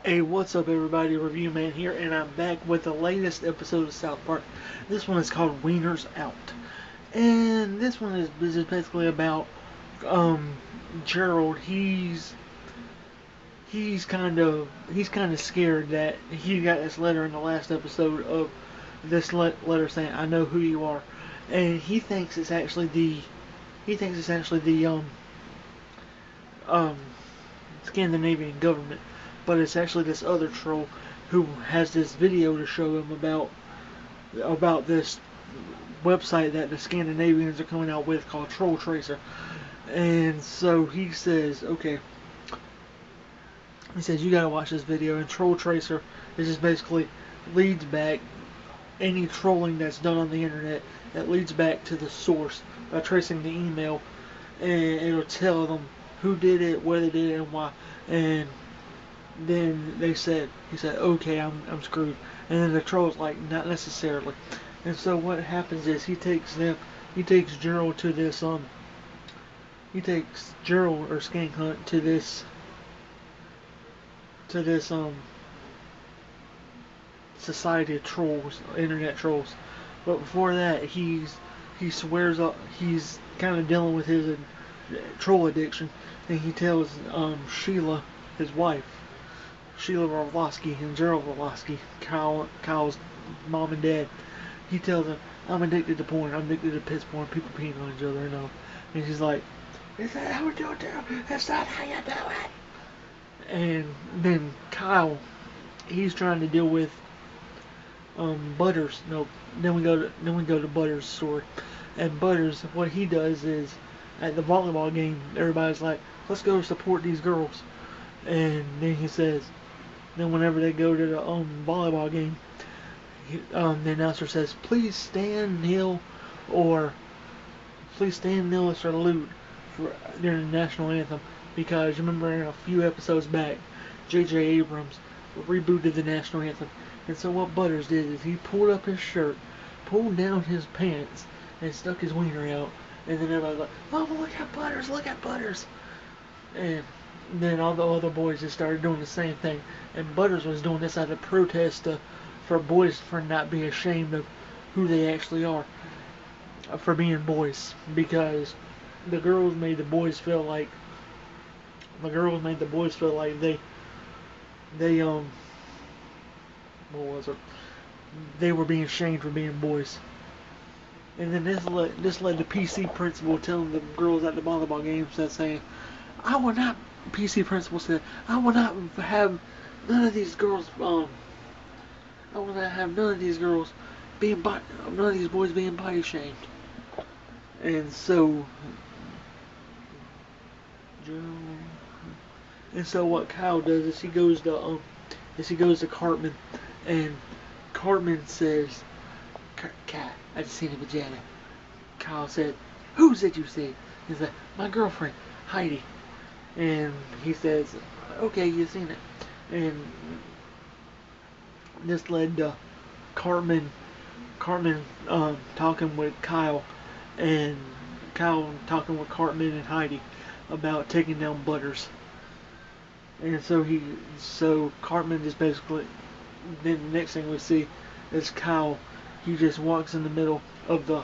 Hey, what's up, everybody? Review Man here, and I'm back with the latest episode of South Park. This one is called Wieners Out, and this one is basically about um Gerald. He's kind of scared that he got this letter in the last episode of this letter saying, "I know who you are," and he thinks it's actually the um Scandinavian government, but it's actually this other troll who has this video to show him about this website that the Scandinavians are coming out with called Troll Tracer. And so he says, okay, he says you gotta watch this video. And Troll Tracer is just basically leads back any trolling that's done on the internet that leads back to the source by tracing the email, and it'll tell them who did it, where they did it, and why. And then he said, okay, I'm screwed. And then the troll's like, not necessarily. And so what happens is he takes Gerald to this, he takes Gerald or Skank Hunt to this society of trolls, internet trolls. But before that, he swears up, he's kind of dealing with his troll addiction, and he tells Sheila, his wife, Sheila Orlowski and Gerald Orlowski, Kyle's mom and dad. He tells them, I'm addicted to porn. I'm addicted to piss porn. People peeing on each other and all. And she's like, is that how we do it, Daryl? That's not how you do it. And then Kyle, he's trying to deal with Butters. No, then we go to Butters' story. And Butters, what he does is, at the volleyball game, everybody's like, let's go support these girls. And then he says, then whenever they go to the volleyball game, the announcer says, or please stand, kneel, or salute during the national anthem, because you remember in a few episodes back, J.J. Abrams rebooted the national anthem. And so what Butters did is he pulled up his shirt, pulled down his pants, and stuck his wiener out. And then everybody's like, oh, look at Butters, look at Butters. And then all the other boys just started doing the same thing. And Butters was doing this out of protest for boys for not being ashamed of who they actually are, for being boys. Because the girls made the boys feel like they what was it? They were being shamed for being boys. And then this led the PC principal telling the girls at the volleyball game, saying, I will not, PC principal said, I will not have none of these girls, I will not have none of these girls none of these boys being body shamed. And so, what Kyle does is he goes to Cartman, and Cartman says, Cat, I just seen a vagina. Kyle said, who's it you see? He's like, my girlfriend, Heidi. And he says, okay, you've seen it. And this led to Cartman talking with Kyle, and Kyle talking with Cartman and Heidi about taking down Butters. And so Cartman just basically, then the next thing we see is Kyle. He just walks in the middle of the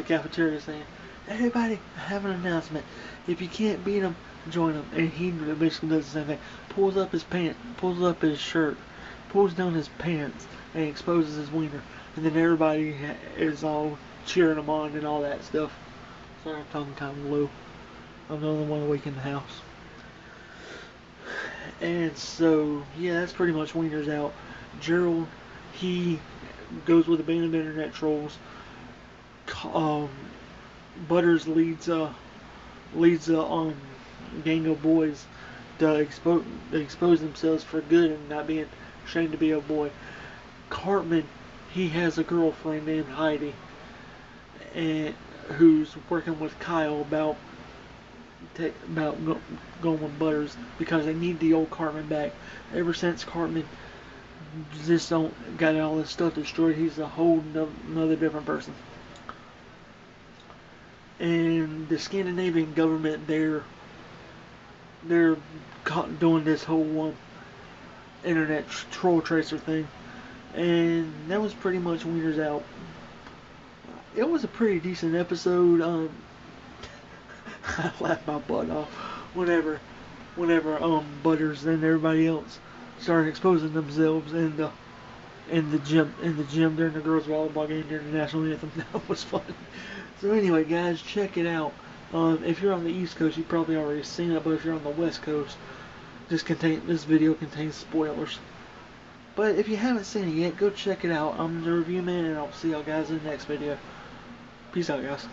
cafeteria saying, everybody, I have an announcement. If you can't beat them, join them. And he basically does the same thing. Pulls up his shirt, pulls down his pants, and exposes his wiener. And then everybody is all cheering him on and all that stuff. Sorry, I'm talking kind of low. I'm the only one awake in the house. And so, yeah, that's pretty much Wieners Out. Gerald, he goes with a band of internet trolls. Butters leads a gang of boys to expose themselves for good and not being ashamed to be a boy. Cartman, he has a girlfriend named Heidi, and who's working with Kyle about going with Butters because they need the old Cartman back. Ever since Cartman just got all this stuff destroyed, he's a whole another different person. And the Scandinavian government, they're doing this whole internet troll tracer thing. And that was pretty much Wieners out. It was a pretty decent episode. I laughed my butt off whenever Butters and everybody else started exposing themselves in the gym during the girls volleyball game during the national anthem. That was fun. So anyway, guys, check it out. If you're on the East Coast, you've probably already seen it, but if you're on the West Coast, this video contains spoilers. But if you haven't seen it yet, go check it out. I'm the Review Man, and I'll see y'all guys in the next video. Peace out, guys.